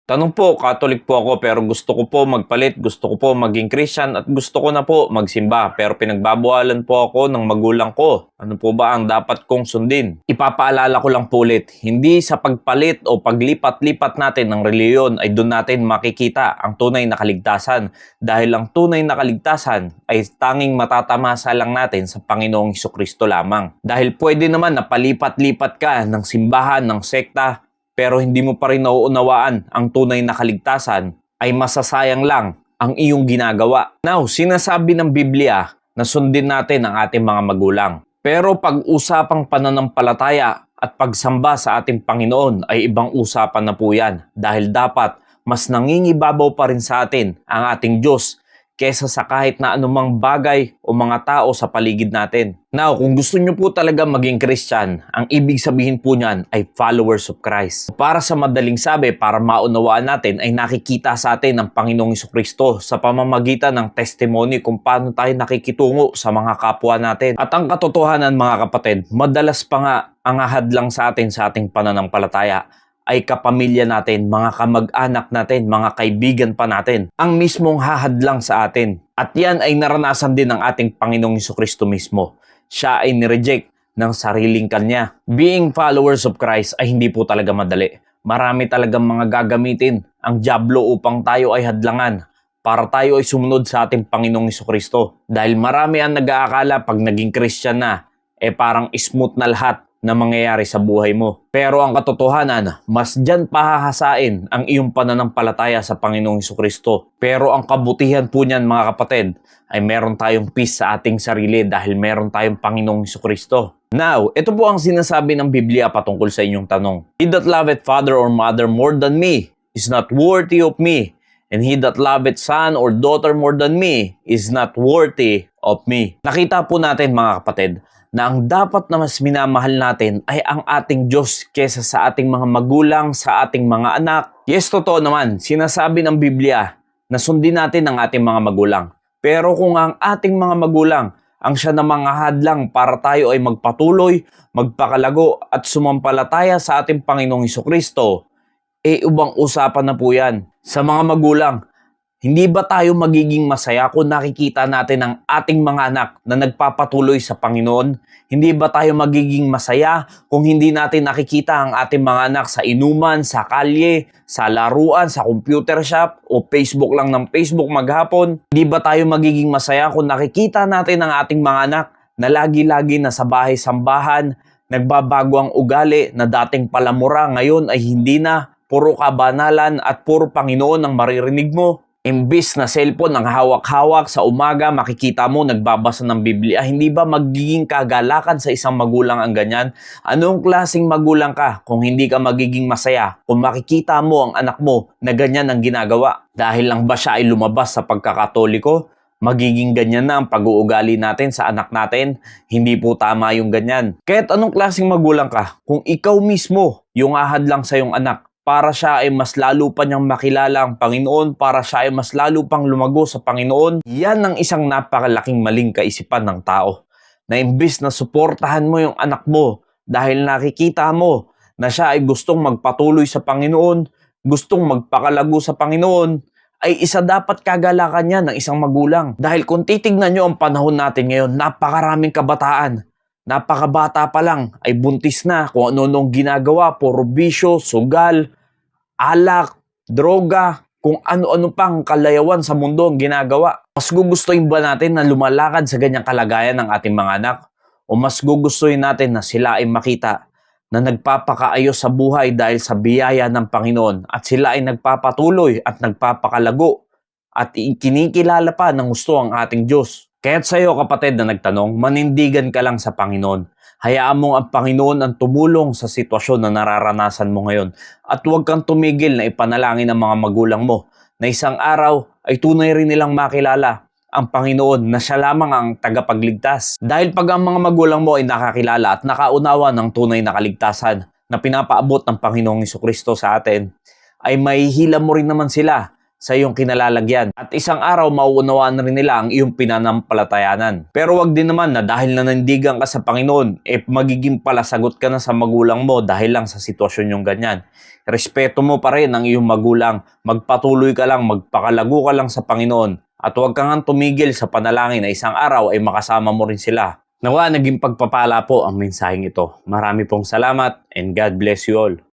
Tanong po, Catholic po ako pero gusto ko po magpalit, gusto ko po maging Christian at gusto ko na po magsimba pero pinagbabawalan po ako ng magulang ko. Ano po ba ang dapat kong sundin? Ipapaalala ko lang po ulit, hindi sa pagpalit o paglipat-lipat natin ng reliyon ay doon natin makikita ang tunay na kaligtasan dahil ang tunay na kaligtasan ay tanging matatamasa lang natin sa Panginoong Hesukristo lamang. Dahil pwede naman na palipat-lipat ka ng simbahan, ng sekta, pero hindi mo pa rin nauunawaan ang tunay na kaligtasan, ay masasayang lang ang iyong ginagawa. Now, sinasabi ng Biblia na sundin natin ang ating mga magulang. Pero pag-usapang pananampalataya at pagsamba sa ating Panginoon ay ibang usapan na po yan dahil dapat mas nangingibabaw pa rin sa atin ang ating Diyos kesa sa kahit na anumang bagay o mga tao sa paligid natin. Now, kung gusto nyo po talaga maging Christian, ang ibig sabihin po niyan ay followers of Christ. Para sa madaling sabi, para maunawaan natin, ay nakikita sa atin ng Panginoong Hesukristo sa pamamagitan ng testimony kung paano tayo nakikitungo sa mga kapwa natin. At ang katotohanan mga kapatid, madalas pa nga ang hadlang sa ating pananampalataya ay kapamilya natin, mga kamag-anak natin, mga kaibigan pa natin, ang mismong hahadlang sa atin. At yan ay naranasan din ng ating Panginoong Hesukristo mismo. Siya ay nireject ng sariling kanya. Being followers of Christ ay hindi po talaga madali. Marami talagang mga gagamitin ang dyablo upang tayo ay hadlangan para tayo ay sumunod sa ating Panginoong Hesukristo. Dahil marami ang nag-aakala pag naging Christian na, parang smooth na lahat na mangyayari sa buhay mo. Pero ang katotohanan, mas dyan pahahasain ang iyong pananampalataya sa Panginoong Hesukristo. Pero ang kabutihan po niyan mga kapatid, ay meron tayong peace sa ating sarili dahil meron tayong Panginoong Hesukristo. Now, ito po ang sinasabi ng Biblia patungkol sa inyong tanong. He that loveth father or mother more than me is not worthy of me. And he that loveth son or daughter more than me is not worthy of me. Nakita po natin mga kapatid, na ang dapat na mas minamahal natin ay ang ating Diyos kesa sa ating mga magulang, sa ating mga anak. Yes, totoo naman, sinasabi ng Biblia na sundin natin ang ating mga magulang. Pero kung ang ating mga magulang ang siya na mga hadlang para tayo ay magpatuloy, magpakalago at sumampalataya sa ating Panginoong Hesukristo, ubang usapan na po yan. Sa mga magulang, hindi ba tayo magiging masaya kung nakikita natin ang ating mga anak na nagpapatuloy sa Panginoon? Hindi ba tayo magiging masaya kung hindi natin nakikita ang ating mga anak sa inuman, sa kalye, sa laruan, sa computer shop, o Facebook lang ng Facebook maghapon? Hindi ba tayo magiging masaya kung nakikita natin ang ating mga anak na lagi-lagi na sa bahay-sambahan, nagbabago ang ugali na dating palamura, ngayon ay hindi na, puro kabanalan at puro Panginoon ang maririnig mo? Imbis na cellphone ang hawak-hawak sa umaga, makikita mo nagbabasa ng Biblia, hindi ba magiging kagalakan sa isang magulang ang ganyan? Anong klaseng magulang ka kung hindi ka magiging masaya kung makikita mo ang anak mo na ganyan ang ginagawa? Dahil lang ba siya ay lumabas sa pagkakatoliko? Magiging ganyan na ang pag-uugali natin sa anak natin? Hindi po tama yung ganyan. Kahit anong klaseng magulang ka, kung ikaw mismo yung ahadlang sa iyong anak, para siya ay mas lalo pa niyang makilala ang Panginoon, para siya ay mas lalo pang lumago sa Panginoon, yan ang isang napakalaking maling kaisipan ng tao. Na imbis na suportahan mo yung anak mo dahil nakikita mo na siya ay gustong magpatuloy sa Panginoon, gustong magpakalago sa Panginoon, ay isa dapat kagalakan niya ng isang magulang. Dahil kung titignan niyo ang panahon natin ngayon, napakaraming kabataan. Napakabata pa lang ay buntis na, kung ano-anong ginagawa, puro bisyo, sugal, alak, droga, kung ano-ano pang kalayawan sa mundo ang ginagawa. Mas gugustuhin ba natin na lumalakad sa ganyang kalagayan ng ating mga anak? O mas gugustuhin natin na sila ay makita na nagpapakaayos sa buhay dahil sa biyaya ng Panginoon at sila ay nagpapatuloy at nagpapakalago at kinikilala pa ng gusto ang ating Diyos? Kaya't sa iyo kapatid na nagtanong, manindigan ka lang sa Panginoon. Hayaan mo ang Panginoon ang tumulong sa sitwasyon na nararanasan mo ngayon. At huwag kang tumigil na ipanalangin ang mga magulang mo na isang araw ay tunay rin nilang makilala ang Panginoon na siya lamang ang tagapagligtas. Dahil pag ang mga magulang mo ay nakakilala at nakaunawa ng tunay na kaligtasan na pinapaabot ng Panginoong Hesukristo sa atin, ay mahihila mo rin naman sila sa iyong kinalalagyan. At isang araw mauunawaan rin nila ang iyong pinanampalatayanan. Pero wag din naman na dahil nanandigan ka sa Panginoon, magiging palasagot ka na sa magulang mo dahil lang sa sitwasyon yung ganyan. Respeto mo pa rin ang iyong magulang. Magpatuloy ka lang, magpakalago ka lang sa Panginoon. At huwag kang tumigil sa panalangin na isang araw ay makasama mo rin sila. Nawa naging pagpapala po ang mensaheng ito. Marami pong salamat and God bless you all.